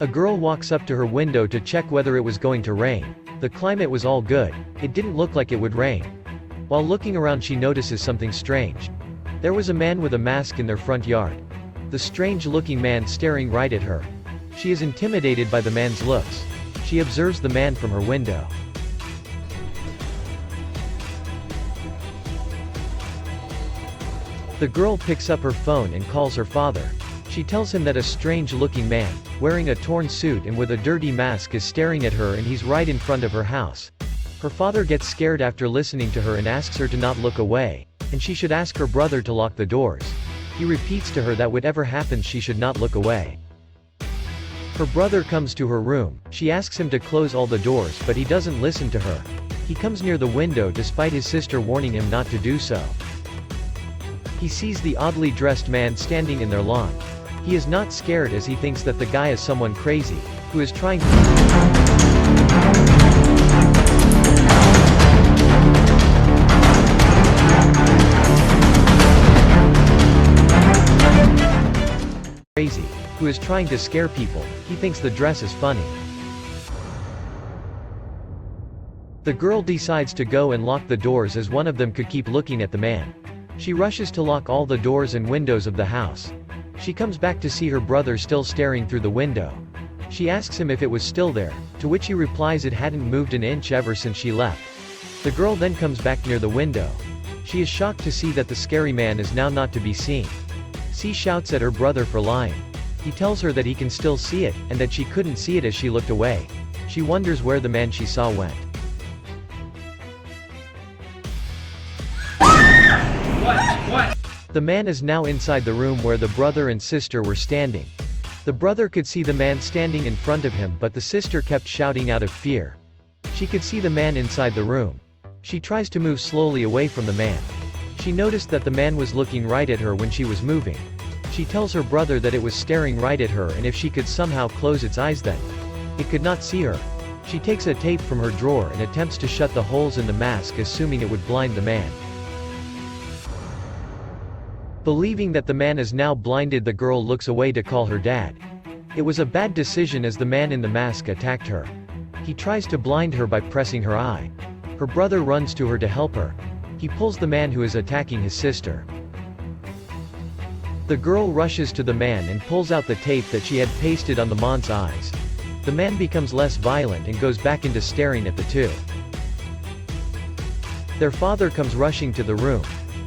A girl walks up to her window to check whether it was going to rain. The climate was all good. It didn't look like it would rain. While looking around, she notices something strange. There was a man with a mask in their front yard. The strange-looking man staring right at her. She is intimidated by the man's looks. She observes the man from her window. The girl picks up her phone and calls her father. She tells him that a strange-looking man, wearing a torn suit and with a dirty mask, is staring at her and he's right in front of her house. Her father gets scared after listening to her and asks her to not look away, and she should ask her brother to lock the doors. He repeats to her that whatever happens she should not look away. Her brother comes to her room. She asks him to close all the doors, but he doesn't listen to her. He comes near the window despite his sister warning him not to do so. He sees the oddly dressed man standing in their lawn. He is not scared as he thinks that the guy is someone crazy, who is trying to scare people. He thinks the dress is funny. The girl decides to go and lock the doors as one of them could keep looking at the man. She rushes to lock all the doors and windows of the house. She comes back to see her brother still staring through the window. She asks him if it was still there, to which he replies it hadn't moved an inch ever since she left. The girl then comes back near the window. She is shocked to see that the scary man is now not to be seen. She shouts at her brother for lying. He tells her that he can still see it, and that she couldn't see it as she looked away. She wonders where the man she saw went. What? The man is now inside the room where the brother and sister were standing. The brother could see the man standing in front of him, but the sister kept shouting out of fear. She could see the man inside the room. She tries to move slowly away from the man. She noticed that the man was looking right at her when she was moving. She tells her brother that it was staring right at her and if she could somehow close its eyes then it could not see her. She takes a tape from her drawer and attempts to shut the holes in the mask, assuming it would blind the man. Believing that the man is now blinded, the girl looks away to call her dad. It was a bad decision as the man in the mask attacked her. He tries to blind her by pressing her eye. Her brother runs to her to help her. He pulls the man who is attacking his sister. The girl rushes to the man and pulls out the tape that she had pasted on the man's eyes. The man becomes less violent and goes back into staring at the two. Their father comes rushing to the room.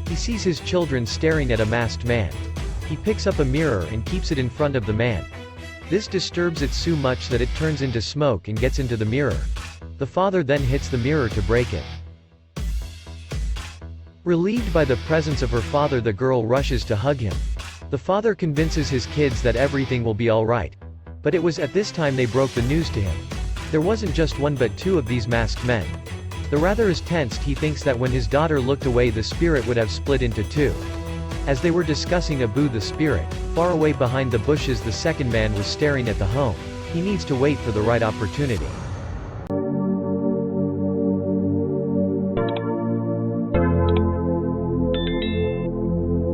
He sees his children staring at a masked man. He picks up a mirror and keeps it in front of the man. This disturbs it so much that it turns into smoke and gets into the mirror. The father then hits the mirror to break it. Relieved by the presence of her father, the girl rushes to hug him. The father convinces his kids that everything will be alright. But it was at this time they broke the news to him. There wasn't just one but two of these masked men. The rather is tensed. He thinks that when his daughter looked away, the spirit would have split into two. As they were discussing Abu the spirit, far away behind the bushes, the second man was staring at the home. He needs to wait for the right opportunity.